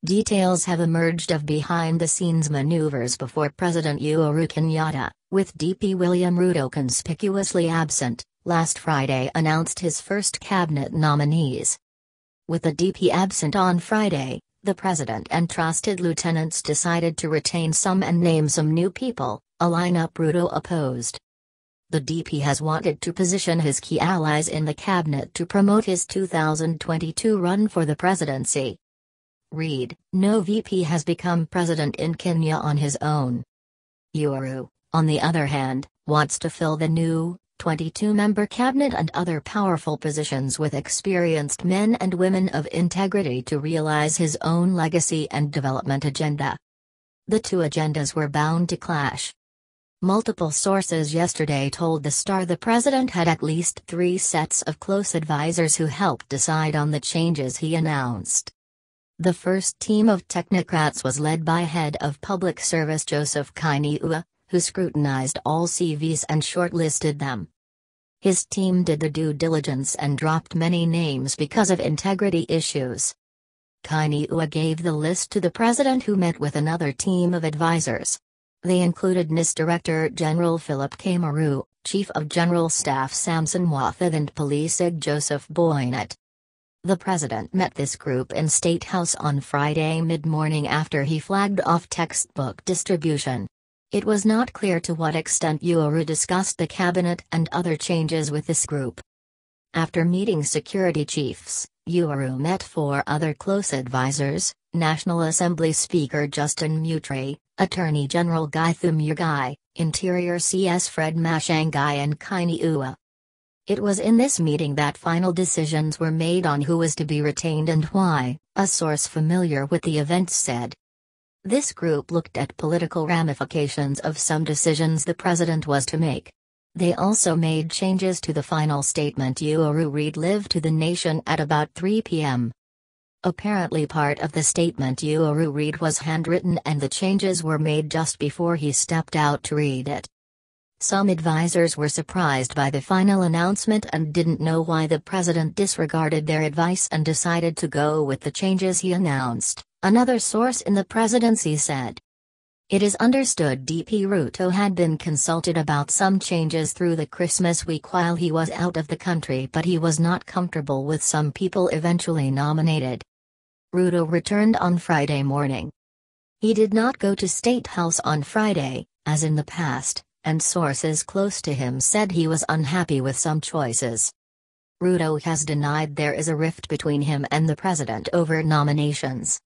Details have emerged of behind-the-scenes maneuvers before President Uhuru Kenyatta, with DP William Ruto conspicuously absent, last Friday announced his first cabinet nominees. With the DP absent on Friday, the president and trusted lieutenants decided to retain some and name some new people, a lineup Ruto opposed. The DP has wanted to position his key allies in the cabinet to promote his 2022 run for the presidency. Read, no VP has become president in Kenya on his own. Uhuru, on the other hand, wants to fill the new, 22-member cabinet and other powerful positions with experienced men and women of integrity to realize his own legacy and development agenda. The two agendas were bound to clash. Multiple sources yesterday told The Star the president had at least 3 sets of close advisors who helped decide on the changes he announced. The first team of technocrats was led by Head of Public Service Joseph Kainiua, who scrutinized all CVs and shortlisted them. His team did the due diligence and dropped many names because of integrity issues. Kainiua gave the list to the president, who met with another team of advisors. They included NIS Director General Philip Kamaru, Chief of General Staff Samson Wathad and Police IG Joseph Boynet. The president met this group in State House on Friday mid-morning after he flagged off textbook distribution. It was not clear to what extent Uhuru discussed the cabinet and other changes with this group. After meeting security chiefs, Uhuru met 4 other close advisors: National Assembly Speaker Justin Mutri, Attorney General Githu Muigai, Interior CS Fred Matiang'i and Kainiua. It was in this meeting that final decisions were made on who was to be retained and why, a source familiar with the events said. This group looked at political ramifications of some decisions the president was to make. They also made changes to the final statement Uhuru read live to the nation at about 3 p.m. Apparently part of the statement Uhuru read was handwritten and the changes were made just before he stepped out to read it. Some advisors were surprised by the final announcement and didn't know why the president disregarded their advice and decided to go with the changes he announced, another source in the presidency said. It is understood DP Ruto had been consulted about some changes through the Christmas week while he was out of the country, but he was not comfortable with some people eventually nominated. Ruto returned on Friday morning. He did not go to State House on Friday, as in the past, and sources close to him said he was unhappy with some choices. Ruto has denied there is a rift between him and the president over nominations.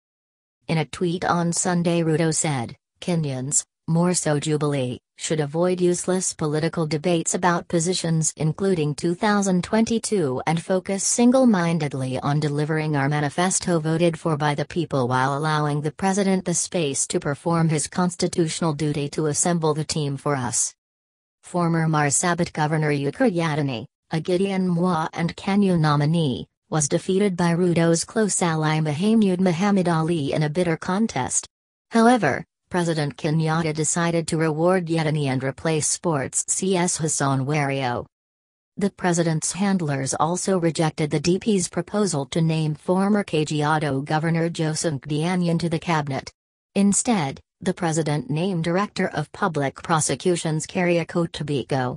In a tweet on Sunday, Ruto said, Kenyans, more so Jubilee, should avoid useless political debates about positions including 2022 and focus single-mindedly on delivering our manifesto voted for by the people while allowing the president the space to perform his constitutional duty to assemble the team for us. Former Marsabit Governor Ukur Yatani, a Gideon Moi and Kanu nominee, was defeated by Ruto's close ally Mahamud Muhammad Ali in a bitter contest. However, President Kenyatta decided to reward Yatani and replace sports CS Hassan Wario. The president's handlers also rejected the DP's proposal to name former Kajiado Governor Joseph Gdianyan to the cabinet. Instead, the president named Director of Public Prosecutions Keriako Tobiko.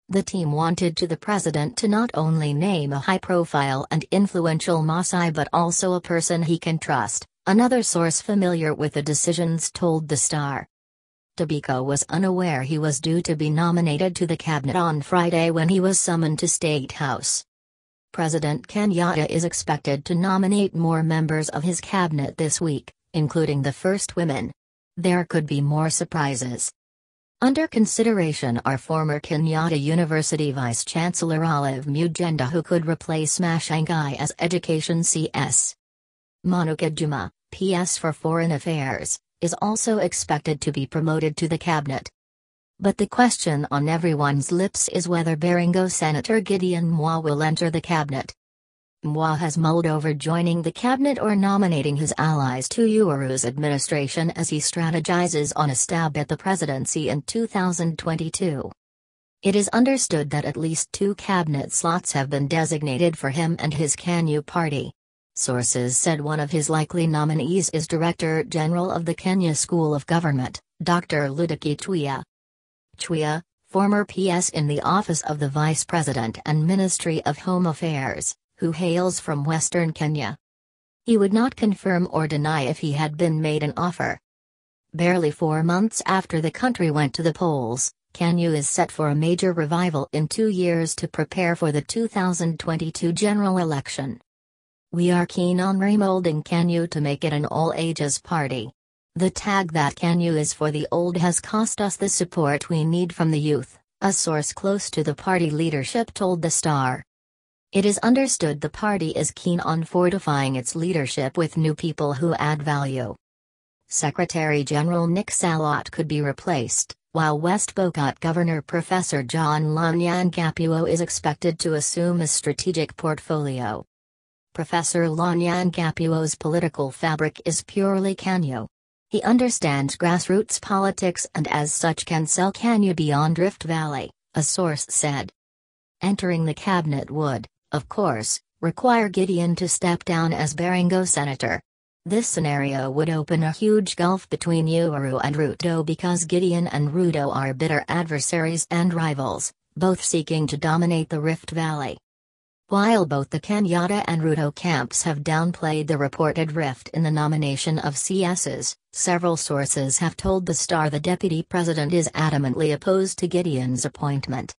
The team wanted the president to not only name a high-profile and influential Maasai but also a person he can trust, another source familiar with the decisions told The Star. Tobiko was unaware he was due to be nominated to the cabinet on Friday when he was summoned to State House. President Kenyatta is expected to nominate more members of his cabinet this week, including the first women. There could be more surprises. Under consideration are former Kenyatta University Vice-Chancellor Olive Mugenda, who could replace Matiang'i as Education CS. Monica Juma, PS for Foreign Affairs, is also expected to be promoted to the cabinet. But the question on everyone's lips is whether Baringo Senator Gideon Moi will enter the cabinet. Moi has mulled over joining the cabinet or nominating his allies to Uhuru's administration as he strategizes on a stab at the presidency in 2022. It is understood that at least 2 cabinet slots have been designated for him and his KANU party. Sources said one of his likely nominees is Director General of the Kenya School of Government, Dr. Ludaki Chwea. Chwea, former PS in the Office of the Vice President and Ministry of Home Affairs, who hails from Western Kenya. He would not confirm or deny if he had been made an offer. Barely 4 months after the country went to the polls, Kenya is set for a major revival in 2 years to prepare for the 2022 general election. We are keen on remolding Kenya to make it an all-ages party. The tag that Kenya is for the old has cost us the support we need from the youth, a source close to the party leadership told The Star. It is understood the party is keen on fortifying its leadership with new people who add value. Secretary General Nick Salot could be replaced, while West Pokot Governor Professor John Lonyangapuo is expected to assume a strategic portfolio. Professor Lonyangapuo's political fabric is purely Kenya. He understands grassroots politics and as such can sell Kenya beyond Rift Valley, a source said. Entering the cabinet would, of course, require Gideon to step down as Baringo senator. This scenario would open a huge gulf between Uhuru and Ruto because Gideon and Ruto are bitter adversaries and rivals, both seeking to dominate the Rift Valley. While both the Kenyatta and Ruto camps have downplayed the reported rift in the nomination of CSs, several sources have told The Star the deputy president is adamantly opposed to Gideon's appointment.